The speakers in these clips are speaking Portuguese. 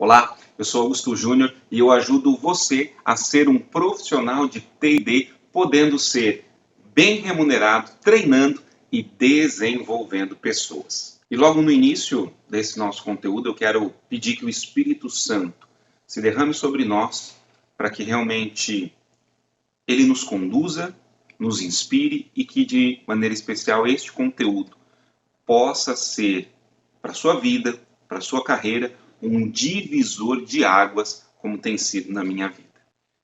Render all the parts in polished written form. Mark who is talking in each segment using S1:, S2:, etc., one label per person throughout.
S1: Olá, eu sou Augusto Júnior e eu ajudo você a ser um profissional de T&D, podendo ser bem remunerado, treinando e desenvolvendo pessoas. E logo no início desse nosso conteúdo, eu quero pedir que o Espírito Santo se derrame sobre nós para que realmente ele nos conduza, nos inspire e que de maneira especial este conteúdo possa ser para a sua vida, para a sua carreira, um divisor de águas, como tem sido na minha vida.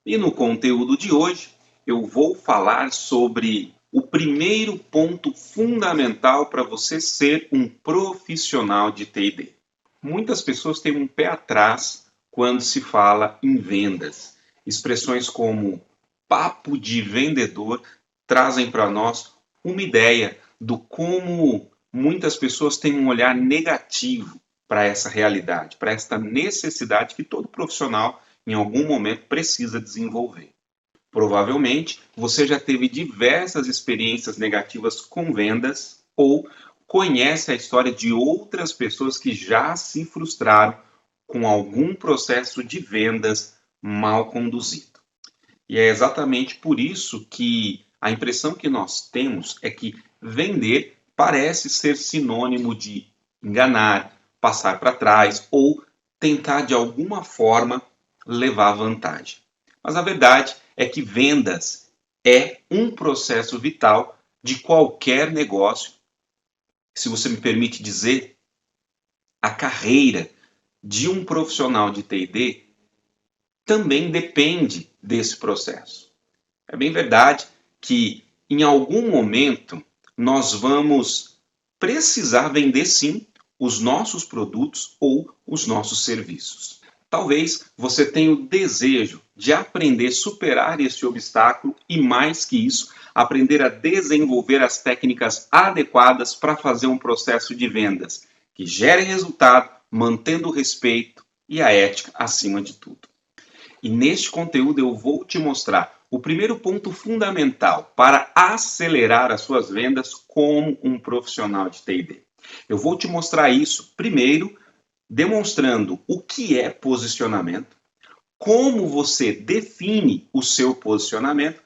S1: E no conteúdo de hoje, eu vou falar sobre o primeiro ponto fundamental para você ser um profissional de T&D. Muitas pessoas têm um pé atrás quando se fala em vendas. Expressões como papo de vendedor trazem para nós uma ideia do como muitas pessoas têm um olhar negativo para essa realidade, para esta necessidade que todo profissional em algum momento precisa desenvolver. Provavelmente você já teve diversas experiências negativas com vendas ou conhece a história de outras pessoas que já se frustraram com algum processo de vendas mal conduzido. E é exatamente por isso que a impressão que nós temos é que vender parece ser sinônimo de enganar, passar para trás ou tentar de alguma forma levar vantagem. Mas a verdade é que vendas é um processo vital de qualquer negócio. Se você me permite dizer, a carreira de um profissional de T&D também depende desse processo. É bem verdade que em algum momento nós vamos precisar vender sim os nossos produtos ou os nossos serviços. Talvez você tenha o desejo de aprender a superar esse obstáculo e, mais que isso, aprender a desenvolver as técnicas adequadas para fazer um processo de vendas que gere resultado, mantendo o respeito e a ética acima de tudo. E neste conteúdo eu vou te mostrar o primeiro ponto fundamental para acelerar as suas vendas como um profissional de T&D. Eu vou te mostrar isso primeiro demonstrando o que é posicionamento, como você define o seu posicionamento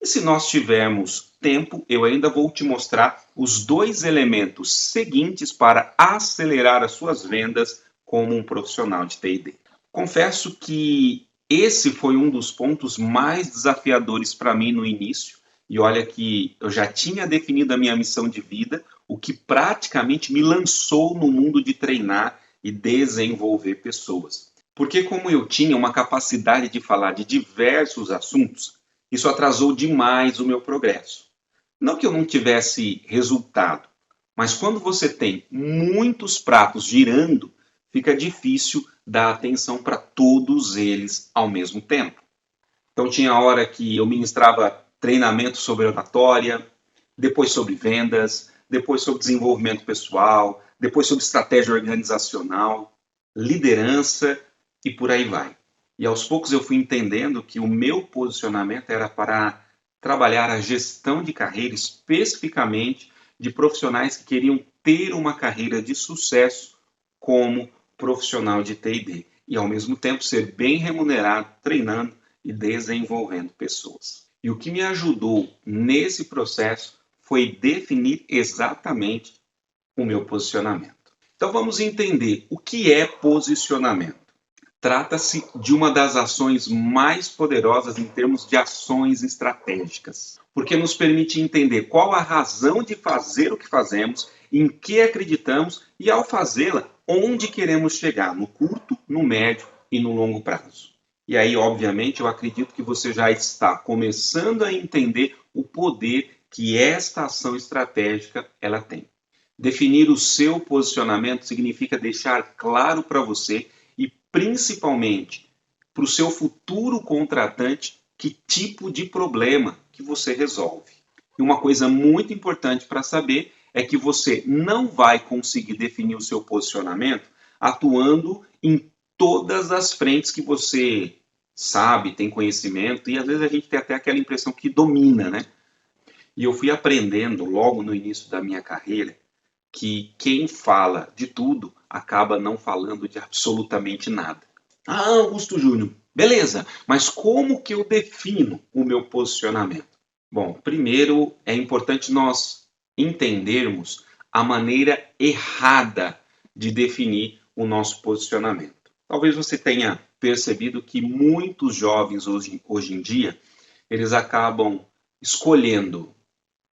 S1: e, se nós tivermos tempo, eu ainda vou te mostrar os dois elementos seguintes para acelerar as suas vendas como um profissional de T&D. Confesso que esse foi um dos pontos mais desafiadores para mim no início, e olha que eu já tinha definido a minha missão de vida, o que praticamente me lançou no mundo de treinar e desenvolver pessoas. Porque como eu tinha uma capacidade de falar de diversos assuntos, isso atrasou demais o meu progresso. Não que eu não tivesse resultado, mas quando você tem muitos pratos girando, fica difícil dar atenção para todos eles ao mesmo tempo. Então tinha hora que eu ministrava treinamento sobre oratória, depois sobre vendas, depois sobre desenvolvimento pessoal, depois sobre estratégia organizacional, liderança e por aí vai. E aos poucos eu fui entendendo que o meu posicionamento era para trabalhar a gestão de carreira, especificamente de profissionais que queriam ter uma carreira de sucesso como profissional de T&D e ao mesmo tempo ser bem remunerado, treinando e desenvolvendo pessoas. E o que me ajudou nesse processo foi definir exatamente o meu posicionamento. Então vamos entender o que é posicionamento. Trata-se de uma das ações mais poderosas em termos de ações estratégicas, porque nos permite entender qual a razão de fazer o que fazemos, em que acreditamos e, ao fazê-la, onde queremos chegar, no curto, no médio e no longo prazo. E aí, obviamente, eu acredito que você já está começando a entender o poder que esta ação estratégica ela tem. Definir o seu posicionamento significa deixar claro para você e principalmente para o seu futuro contratante que tipo de problema que você resolve. E uma coisa muito importante para saber é que você não vai conseguir definir o seu posicionamento atuando em todas as frentes que você sabe, tem conhecimento, e às vezes a gente tem até aquela impressão que domina, né? E eu fui aprendendo logo no início da minha carreira que quem fala de tudo acaba não falando de absolutamente nada. Ah, Augusto Júnior, beleza, mas como que eu defino o meu posicionamento? Bom, primeiro é importante nós entendermos a maneira errada de definir o nosso posicionamento. Talvez você tenha percebido que muitos jovens hoje em dia, eles acabam escolhendo,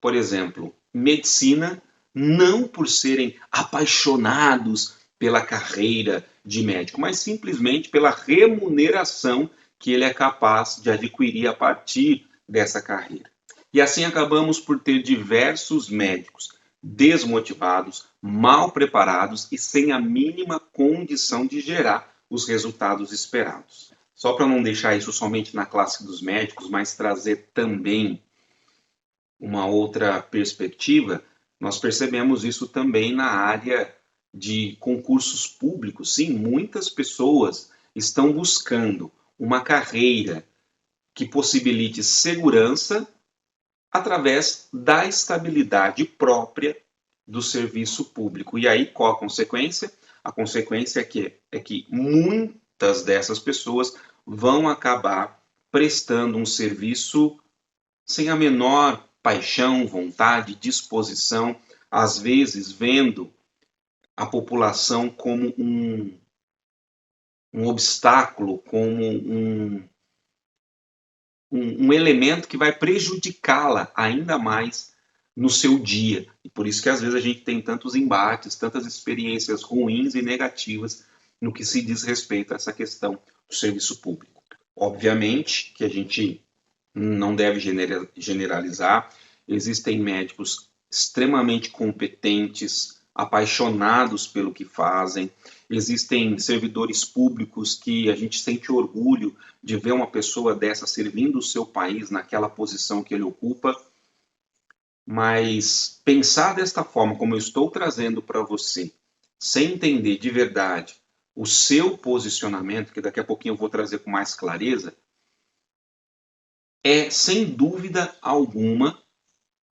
S1: por exemplo, medicina, não por serem apaixonados pela carreira de médico, mas simplesmente pela remuneração que ele é capaz de adquirir a partir dessa carreira. E assim acabamos por ter diversos médicos desmotivados, mal preparados e sem a mínima condição de gerar os resultados esperados. Só para não deixar isso somente na classe dos médicos, mas trazer também uma outra perspectiva, nós percebemos isso também na área de concursos públicos. Sim, muitas pessoas estão buscando uma carreira que possibilite segurança através da estabilidade própria do serviço público. E aí, qual a consequência? A consequência é que muitas dessas pessoas vão acabar prestando um serviço sem a menor paixão, vontade, disposição, às vezes vendo a população como um obstáculo, como um elemento que vai prejudicá-la ainda mais no seu dia. E por isso que às vezes a gente tem tantos embates, tantas experiências ruins e negativas no que se diz respeito a essa questão do serviço público. Obviamente que a gente não deve generalizar. Existem médicos extremamente competentes, apaixonados pelo que fazem. Existem servidores públicos que a gente sente orgulho de ver uma pessoa dessa servindo o seu país naquela posição que ele ocupa. Mas pensar desta forma, como eu estou trazendo para você, sem entender de verdade o seu posicionamento, que daqui a pouquinho eu vou trazer com mais clareza, é, sem dúvida alguma,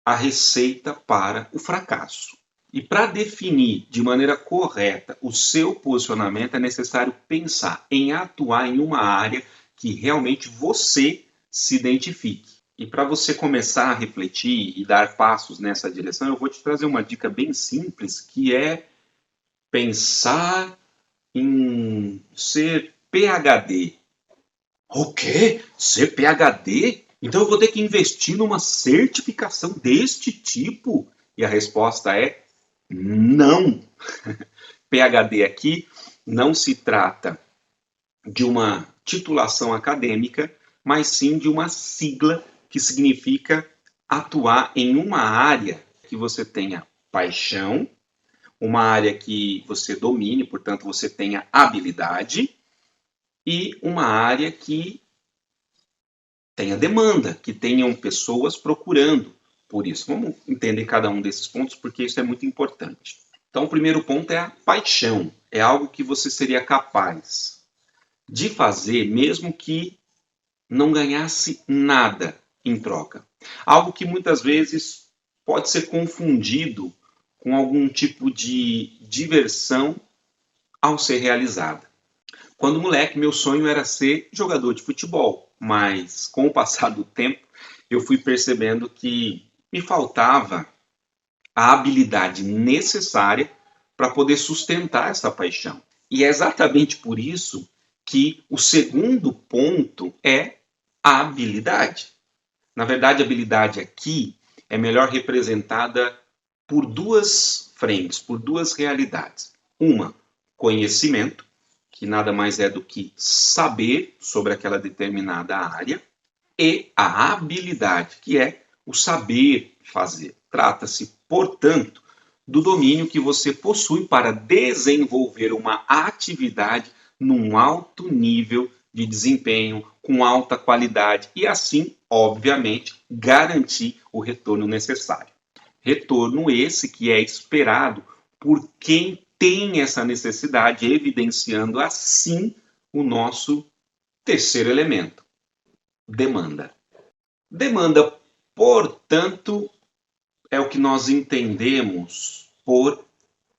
S1: a receita para o fracasso. E para definir de maneira correta o seu posicionamento, é necessário pensar em atuar em uma área que realmente você se identifique. E para você começar a refletir e dar passos nessa direção, eu vou te trazer uma dica bem simples, que é pensar em ser PhD. O quê? Ser PhD? Então eu vou ter que investir numa certificação deste tipo? E a resposta é não. PhD aqui não se trata de uma titulação acadêmica, mas sim de uma sigla que significa atuar em uma área que você tenha paixão, uma área que você domine, portanto você tenha habilidade, e uma área que tenha demanda, que tenham pessoas procurando por isso. Vamos entender cada um desses pontos, porque isso é muito importante. Então, o primeiro ponto é a paixão. É algo que você seria capaz de fazer, mesmo que não ganhasse nada em troca. Algo que muitas vezes pode ser confundido com algum tipo de diversão ao ser realizada. Quando moleque, meu sonho era ser jogador de futebol, mas com o passar do tempo, eu fui percebendo que me faltava a habilidade necessária para poder sustentar essa paixão. E é exatamente por isso que o segundo ponto é a habilidade. Na verdade, a habilidade aqui é melhor representada por duas frentes, por duas realidades. Uma, conhecimento, que nada mais é do que saber sobre aquela determinada área, e a habilidade, que é o saber fazer. Trata-se, portanto, do domínio que você possui para desenvolver uma atividade num alto nível de desempenho, com alta qualidade e assim, obviamente, garantir o retorno necessário. Retorno esse que é esperado por quem tem essa necessidade, evidenciando assim o nosso terceiro elemento, demanda. Demanda, portanto, é o que nós entendemos por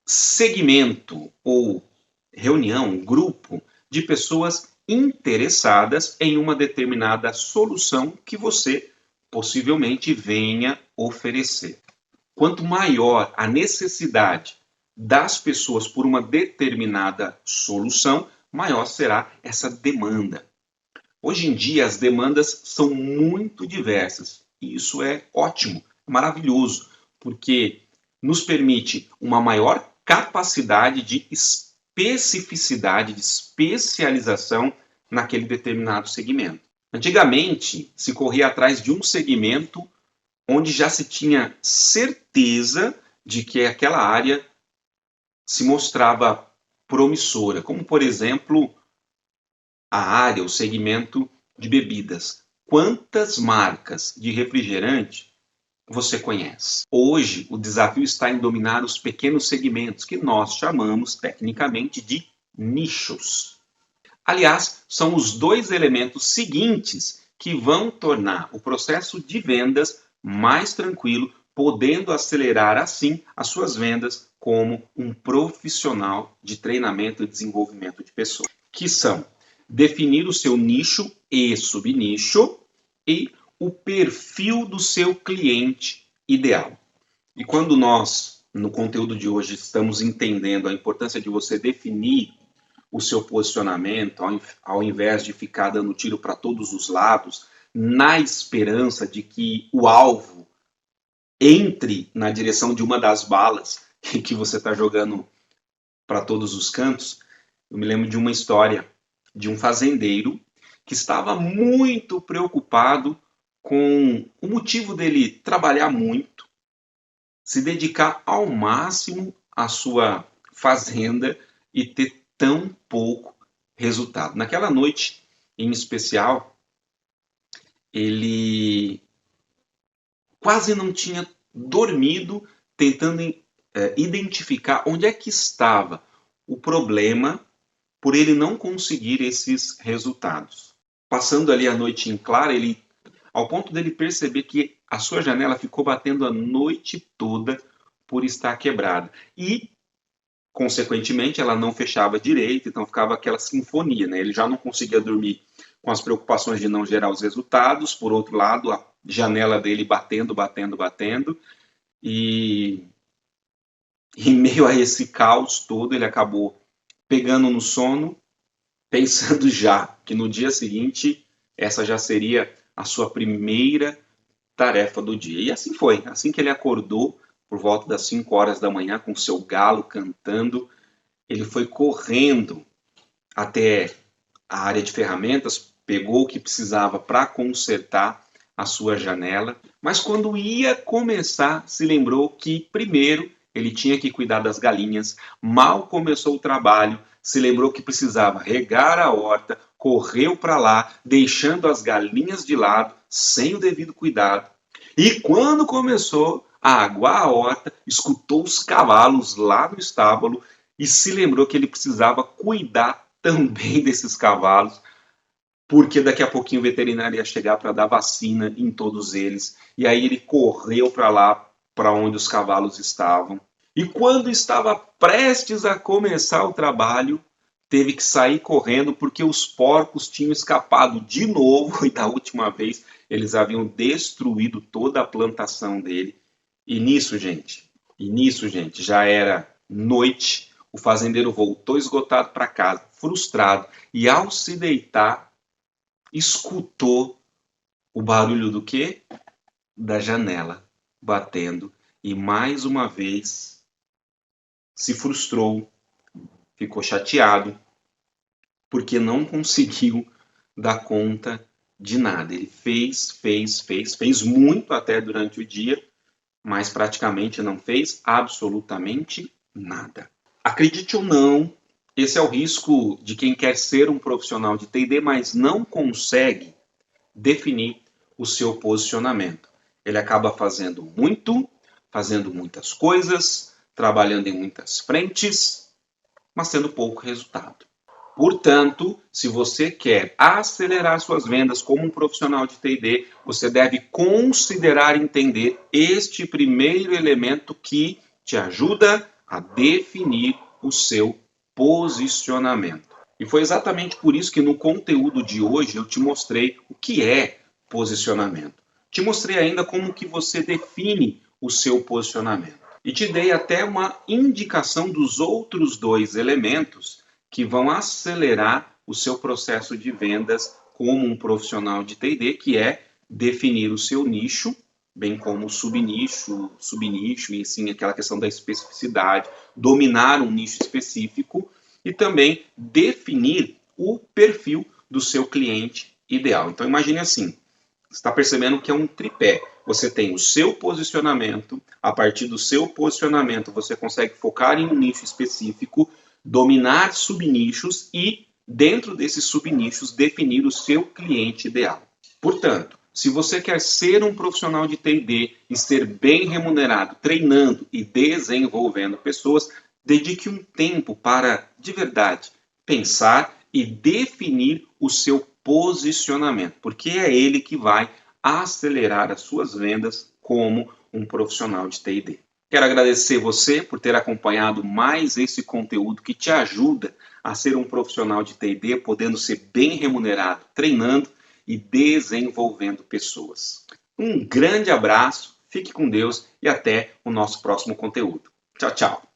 S1: segmento ou reunião, um grupo de pessoas interessadas em uma determinada solução que você possivelmente venha oferecer. Quanto maior a necessidade das pessoas por uma determinada solução, maior será essa demanda. Hoje em dia as demandas são muito diversas e isso é ótimo, maravilhoso, porque nos permite uma maior capacidade de especificidade, de especialização naquele determinado segmento. Antigamente, se corria atrás de um segmento onde já se tinha certeza de que aquela área se mostrava promissora, como, por exemplo, a área, o segmento de bebidas. Quantas marcas de refrigerante você conhece? Hoje, o desafio está em dominar os pequenos segmentos, que nós chamamos tecnicamente de nichos. Aliás, são os dois elementos seguintes que vão tornar o processo de vendas mais tranquilo, podendo acelerar assim as suas vendas como um profissional de treinamento e desenvolvimento de pessoas, que são definir o seu nicho e subnicho e o perfil do seu cliente ideal. E quando nós, no conteúdo de hoje, estamos entendendo a importância de você definir o seu posicionamento, ao invés de ficar dando tiro para todos os lados, na esperança de que o alvo entre na direção de uma das balas que você está jogando para todos os cantos. Eu me lembro de uma história de um fazendeiro que estava muito preocupado com o motivo dele trabalhar muito, se dedicar ao máximo à sua fazenda e ter tão pouco resultado. Naquela noite, em especial, ele quase não tinha dormido tentando identificar onde é que estava o problema por ele não conseguir esses resultados. Passando ali a noite em claro, ao ponto dele perceber que a sua janela ficou batendo a noite toda por estar quebrada. E, consequentemente, ela não fechava direito, então ficava aquela sinfonia, né? Ele já não conseguia dormir com as preocupações de não gerar os resultados. Por outro lado, a janela dele batendo. E em meio a esse caos todo, ele acabou pegando no sono, pensando já que no dia seguinte essa já seria a sua primeira tarefa do dia. E assim foi. Assim que ele acordou, por volta das 5 horas da manhã, com seu galo cantando, ele foi correndo até a área de ferramentas, pegou o que precisava para consertar a sua janela, mas quando ia começar, se lembrou que primeiro ele tinha que cuidar das galinhas. Mal começou o trabalho, se lembrou que precisava regar a horta, correu para lá, deixando as galinhas de lado, sem o devido cuidado. E quando começou a aguar a horta, escutou os cavalos lá no estábulo e se lembrou que ele precisava cuidar também desses cavalos, porque daqui a pouquinho o veterinário ia chegar para dar vacina em todos eles. E aí ele correu para lá, para onde os cavalos estavam. E quando estava prestes a começar o trabalho, teve que sair correndo porque os porcos tinham escapado de novo, e da última vez eles haviam destruído toda a plantação dele. E nisso, gente, já era noite. O fazendeiro voltou esgotado para casa, frustrado, e ao se deitar, escutou o barulho do quê? Da janela batendo, e mais uma vez se frustrou, ficou chateado, porque não conseguiu dar conta de nada. Ele fez muito até durante o dia, mas praticamente não fez absolutamente nada. Acredite ou não, esse é o risco de quem quer ser um profissional de T&D, mas não consegue definir o seu posicionamento. Ele acaba fazendo muitas coisas, trabalhando em muitas frentes, mas tendo pouco resultado. Portanto, se você quer acelerar suas vendas como um profissional de T&D, você deve considerar entender este primeiro elemento que te ajuda a definir o seu posicionamento. E foi exatamente por isso que no conteúdo de hoje eu te mostrei o que é posicionamento. Te mostrei ainda como que você define o seu posicionamento. E te dei até uma indicação dos outros dois elementos que vão acelerar o seu processo de vendas como um profissional de T&D, que é definir o seu nicho, bem como o subnicho, e sim aquela questão da especificidade, dominar um nicho específico e também definir o perfil do seu cliente ideal. Então imagine assim, você está percebendo que é um tripé. Você tem o seu posicionamento, a partir do seu posicionamento você consegue focar em um nicho específico, dominar subnichos e, dentro desses subnichos, definir o seu cliente ideal. Portanto, se você quer ser um profissional de T&D e ser bem remunerado, treinando e desenvolvendo pessoas, dedique um tempo para, de verdade, pensar e definir o seu posicionamento, porque é ele que vai acelerar as suas vendas como um profissional de T&D. Quero agradecer você por ter acompanhado mais esse conteúdo que te ajuda a ser um profissional de T&D, podendo ser bem remunerado, treinando e desenvolvendo pessoas. Um grande abraço, fique com Deus e até o nosso próximo conteúdo. Tchau, tchau.